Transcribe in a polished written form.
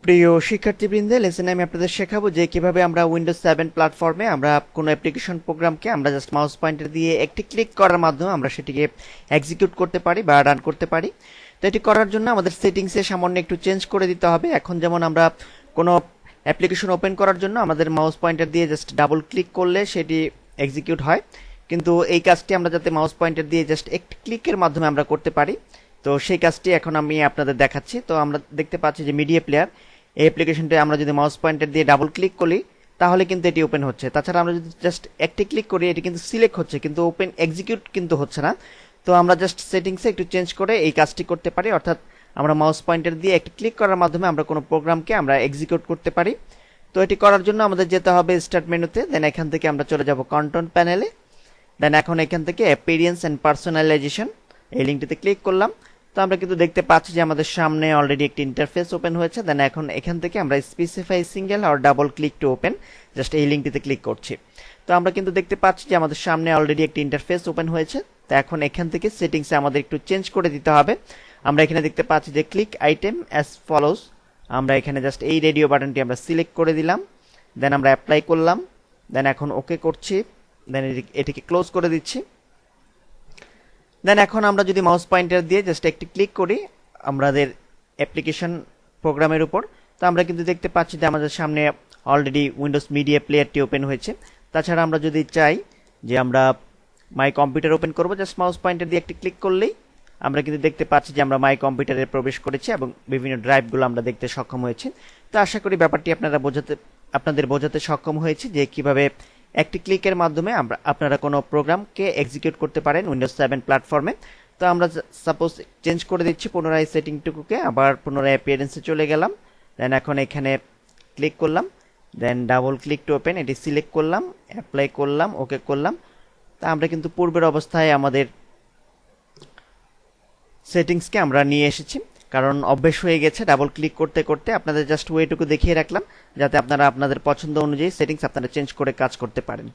প্রিয় শিক্ষার্থীবৃন্দে, লেসনে আমি আপনাদের শেখাবো যে কিভাবে আমরা উইন্ডোজ 7 প্ল্যাটফর্মে আমরা কোনো অ্যাপ্লিকেশন প্রোগ্রামকে আমরা জাস্ট মাউস পয়েন্টার দিয়ে একটি ক্লিক করার মাধ্যমে আমরা সেটিকে এক্সিকিউট করতে পারি বা রান করতে পারি। তো এটি করার জন্য আমাদের সেটিংসে সামান্য একটু চেঞ্জ করে দিতে হবে। এখন যেমন আমরা কোনো অ্যাপ্লিকেশন ওপেন করার জন্য আমাদের মাউস পয়েন্টার দিয়ে জাস্ট ডাবল ক্লিক করলে সেটি এক্সিকিউট হয়, কিন্তু এই কাজটি আমরা যাতে মাউস পয়েন্টার দিয়ে জাস্ট একটি ক্লিকের মাধ্যমে আমরা করতে পারি, তো সেই কাজটি এখন আমি আপনাদের দেখাচ্ছি। তো আমরা দেখতে পাচ্ছি যে মিডিয়া প্লেয়ার, এই অ্যাপ্লিকেশনটি আমরা যদি মাউস পয়েন্টার দিয়ে ডাবল ক্লিক করি তাহলে কিন্তু এটি ওপেন হচ্ছে। তাছাড়া আমরা যদি জাস্ট একটি ক্লিক করি এটি কিন্তু সিলেক্ট হচ্ছে, কিন্তু ওপেন এক্সিকিউট কিন্তু হচ্ছে না। তো আমরা জাস্ট সেটিংসে একটু চেঞ্জ করে এই কাজটি করতে পারি, অর্থাৎ আমরা মাউস পয়েন্টার দিয়ে একটি ক্লিক করার মাধ্যমে আমরা কোনো প্রোগ্রামকে আমরা এক্সিকিউট করতে পারি। তো এটি করার জন্য আমাদের যেতে হবে স্টার্ট মেনুতে, দেন এখান থেকে আমরা চলে যাব কন্ট্রোল প্যানেলে, দেন এখন এখান থেকে অ্যাপিয়ারেন্স অ্যান্ড পার্সোনালাইজেশন এই লিঙ্কটিতে ক্লিক করলাম। তো আমরা কিন্তু দেখতে পাচ্ছি যে আমাদের সামনে অলরেডি একটি ইন্টারফেস ওপেন হয়েছে। দেন এখন এখান থেকে আমরা স্পেসিফাই সিঙ্গেল আর double click to open, just এই লিঙ্কটিতে ক্লিক করছি। তো আমরা কিন্তু দেখতে পাচ্ছি যে আমাদের সামনে অলরেডি একটি ইন্টারফেস ওপেন হয়েছে। তো এখন এখান থেকে সেটিংসে আমাদের একটু চেঞ্জ করে দিতে হবে। আমরা এখানে দেখতে পাচ্ছি যে ক্লিক আইটেম অ্যাজ ফলোস, আমরা এখানে জাস্ট এই রেডিও বাটনটি আমরা সিলেক্ট করে দিলাম, দেন আমরা অ্যাপ্লাই করলাম, দেন এখন ওকে করছি, দেন এটিকে ক্লোজ করে দিচ্ছি। দেন এখন আমরা যদি মাউস পয়েন্টার দিয়ে জাস্ট একটি ক্লিক করি আমাদের অ্যাপ্লিকেশন প্রোগ্রামের উপর, তো আমরা কিন্তু দেখতে পাচ্ছি যে আমাদের সামনে অলরেডি উইন্ডোজ মিডিয়া প্লেয়ারটি ওপেন হয়েছে। তাছাড়া আমরা যদি চাই যে আমরা মাই কম্পিউটার ওপেন করব, জাস্ট মাউস পয়েন্টার দিয়ে একটি ক্লিক করলেই আমরা কিন্তু দেখতে পাচ্ছি যে আমরা মাই কম্পিউটারে প্রবেশ করেছি এবং বিভিন্ন ড্রাইভগুলো আমরা দেখতে সক্ষম হয়েছি। তো আশা করি ব্যাপারটি আপনাদের বোঝাতে সক্ষম হয়েছে যে কিভাবে একটি ক্লিকের মাধ্যমে আপনারা কোনো প্রোগ্রামকে এক্সিকিউট করতে পারেন উইন্ডোজ 7 প্ল্যাটফর্মে। তো আমরা সাপোজ চেঞ্জ করে দিচ্ছি পুনরায় সেটিংটুকুকে, আবার পুনরায় অ্যাপিয়ারেন্সে চলে গেলাম, দেন এখন এখানে ক্লিক করলাম, দেন ডাবল ক্লিক টু ওপেন এটি সিলেক্ট করলাম, অ্যাপ্লাই করলাম, ওকে করলাম। তা আমরা কিন্তু পূর্বের অবস্থায় আমাদের সেটিংসকে আমরা নিয়ে এসেছি, কারণ অভ্যেস হয়ে গেছে ডাবল ক্লিক করতে করতে। আপনাদের জাস্ট ওয়েটুকু দেখিয়ে রাখলাম যাতে আপনারা আপনাদের পছন্দ অনুযায়ী সেটিংস আপনারা চেঞ্জ করে কাজ করতে পারেন।